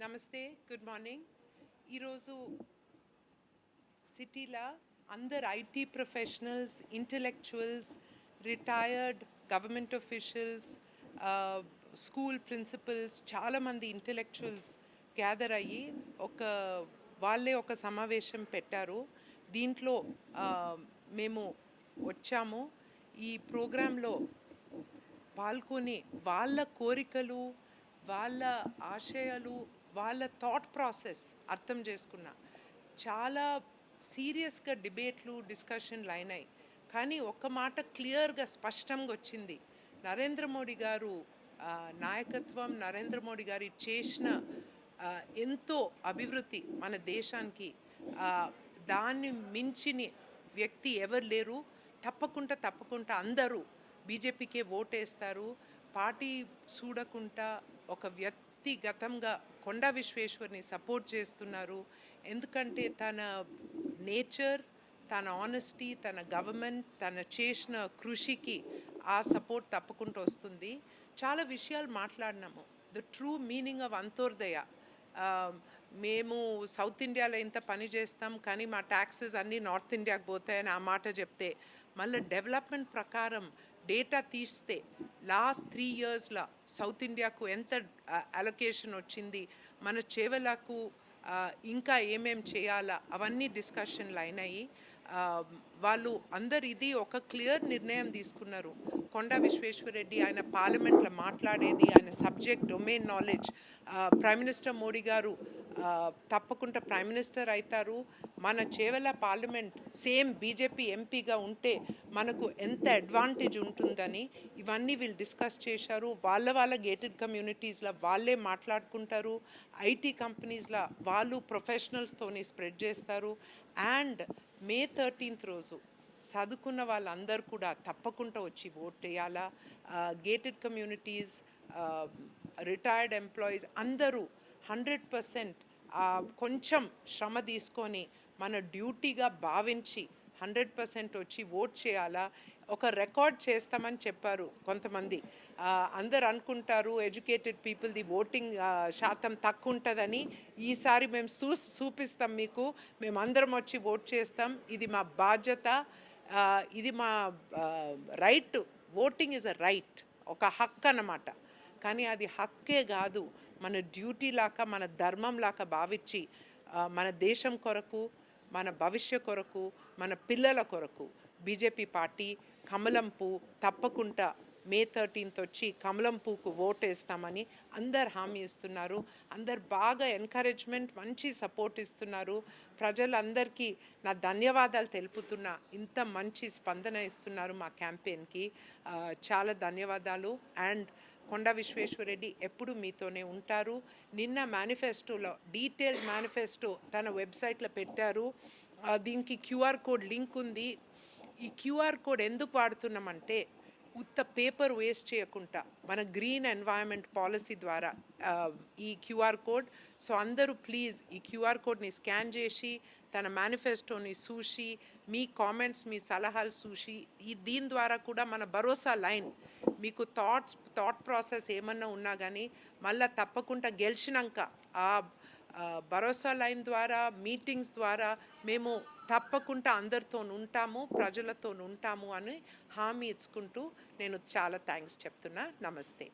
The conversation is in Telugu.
నమస్తే, గుడ్ మార్నింగ్. ఈరోజు సిటీలో అందరు IT professionals, intellectuals, retired government officials, school principles, చాలామంది ఇంటెలెక్చువల్స్ గ్యాదర్ అయ్యి వాళ్ళే ఒక సమావేశం పెట్టారు. దీంట్లో ఆ, మేము వచ్చాము. ఈ ప్రోగ్రాంలో పాల్గొని వాళ్ళ కోరికలు, వాళ్ళ ఆశయాలు, వాళ్ళ థాట్ ప్రాసెస్ అర్థం చేసుకున్నా. చాలా సీరియస్గా డిబేట్లు, డిస్కషన్లు అయినాయి. కానీ ఒక్క మాట క్లియర్గా స్పష్టంగా వచ్చింది. నరేంద్ర మోడీ గారు నాయకత్వం, నరేంద్ర మోడీ గారు చేసిన ఎంతో అభివృద్ధి మన దేశానికి, ఆ, దాన్ని మించిన వ్యక్తి ఎవరు లేరు. తప్పకుండా అందరూ బీజేపీకే ఓటేస్తారు. పార్టీ చూడకుండా ఒక వ్యక్తిగతంగా కొండా విశ్వేశ్వర్ని సపోర్ట్ చేస్తున్నారు. ఎందుకంటే తన నేచర్, తన ఆనెస్టీ, తన గవర్నమెంట్, తన చేసిన కృషికి ఆ సపోర్ట్ తప్పకుండా వస్తుంది. చాలా విషయాలు మాట్లాడినాము. The true meaning of Antyodaya. మేము సౌత్ ఇండియాలో ఇంత పని చేస్తాం కానీ మా ట్యాక్సెస్ అన్నీ నార్త్ ఇండియాకి పోతాయని ఆ మాట చెప్తే, మళ్ళీ డెవలప్మెంట్ ప్రకారం డేటా తీస్తే లాస్ట్ 3 ఇయర్స్లో సౌత్ ఇండియాకు ఎంత అలొకేషన్ వచ్చింది, మన చేవలకు ఇంకా ఏమేం చేయాలా అవన్నీ డిస్కషన్లు అయినాయి. వాళ్ళు అందరు ఇది ఒక క్లియర్ నిర్ణయం తీసుకున్నారు. కొండా విశ్వేశ్వరరెడ్డి ఆయన పార్లమెంట్లో మాట్లాడేది, ఆయన subject domain knowledge, prime minister Modi గారు తప్పకుండా ప్రైమ్ మినిస్టర్ అవుతారు. మన చేవెళ్ళ పార్లమెంట్ సేమ్ బీజేపీ ఎంపీగా ఉంటే మనకు ఎంత అడ్వాంటేజ్ ఉంటుందని ఇవన్నీ వీళ్ళు డిస్కస్ చేశారు. వాళ్ళ గేటెడ్ కమ్యూనిటీస్లో వాళ్ళే మాట్లాడుకుంటారు. ఐటీ కంపెనీస్లో వాళ్ళు ప్రొఫెషనల్స్తోని స్ప్రెడ్ చేస్తారు. అండ్ మే 13th రోజు చదువుకున్న వాళ్ళందరూ కూడా తప్పకుండా వచ్చి ఓట్ చేయాలా. గేటెడ్ కమ్యూనిటీస్, రిటైర్డ్ ఎంప్లాయీస్ అందరూ 100% కొంచెం శ్రమ తీసుకొని మన డ్యూటీగా భావించి 100% వచ్చి ఓట్ చేయాలా. ఒక రికార్డ్ చేస్తామని చెప్పారు కొంతమంది. అందరు అనుకుంటారు ఎడ్యుకేటెడ్ పీపుల్ది ఓటింగ్ శాతం తక్కువ ఉంటుందని. ఈసారి మేము చూపిస్తాం మీకు, మేమందరం వచ్చి ఓట్ చేస్తాం. ఇది మా బాధ్యత, ఇది మా right. Voting is a right, ఒక హక్కు అన్నమాట. కానీ అది హక్కే కాదు, మన డ్యూటీ లాగా, మన ధర్మం లాగా భావించి మన దేశం కొరకు, మన భవిష్య కొరకు, మన పిల్లల కొరకు బీజేపీ పార్టీ కమలం పువ్వు తప్పకుండా మే 13th వచ్చి కమలం పువ్వుకు ఓటేస్తామని అందరు హామీ ఇస్తున్నారు. అందరు బాగా ఎంకరేజ్మెంట్, మంచి సపోర్ట్ ఇస్తున్నారు. ప్రజలందరికీ నా ధన్యవాదాలు తెలుపుతున్నా. ఇంత మంచి స్పందన ఇస్తున్నారు మా క్యాంపెయిన్కి. చాలా ధన్యవాదాలు. అండ్ కొండా విశ్వేశ్వరరెడ్డి ఎప్పుడు మీతోనే ఉంటారు. నిన్న మేనిఫెస్టోలో డీటెయిల్డ్ మేనిఫెస్టో తన వెబ్సైట్లో పెట్టారు. దీనికి క్యూఆర్ కోడ్ లింక్ ఉంది. ఈ క్యూఆర్ కోడ్ ఎందుకు వాడుతున్నామంటే ఉత్త పేపర్ వేస్ట్ చేయకుండా మన గ్రీన్ ఎన్వైరన్మెంట్ పాలసీ ద్వారా ఈ క్యూఆర్ కోడ్. సో అందరూ ప్లీజ్ ఈ క్యూఆర్ కోడ్ని స్కాన్ చేసి తన మేనిఫెస్టోని చూసి మీ కామెంట్స్, మీ సలహాలు చూసి దీని ద్వారా కూడా మన భరోసా లైన్, మీకు థాట్ ప్రాసెస్ ఏమన్నా ఉన్నా కానీ మళ్ళీ తప్పకుండా గెలిచినాక ఆ భరోసా లైన్ ద్వారా, మీటింగ్స్ ద్వారా మేము తప్పకుండా అందరితో ఉంటాము, ప్రజలతో ఉంటాము అని హామీ ఇచ్చుకుంటూ నేను చాలా థ్యాంక్స్ చెప్తున్నా. నమస్తే.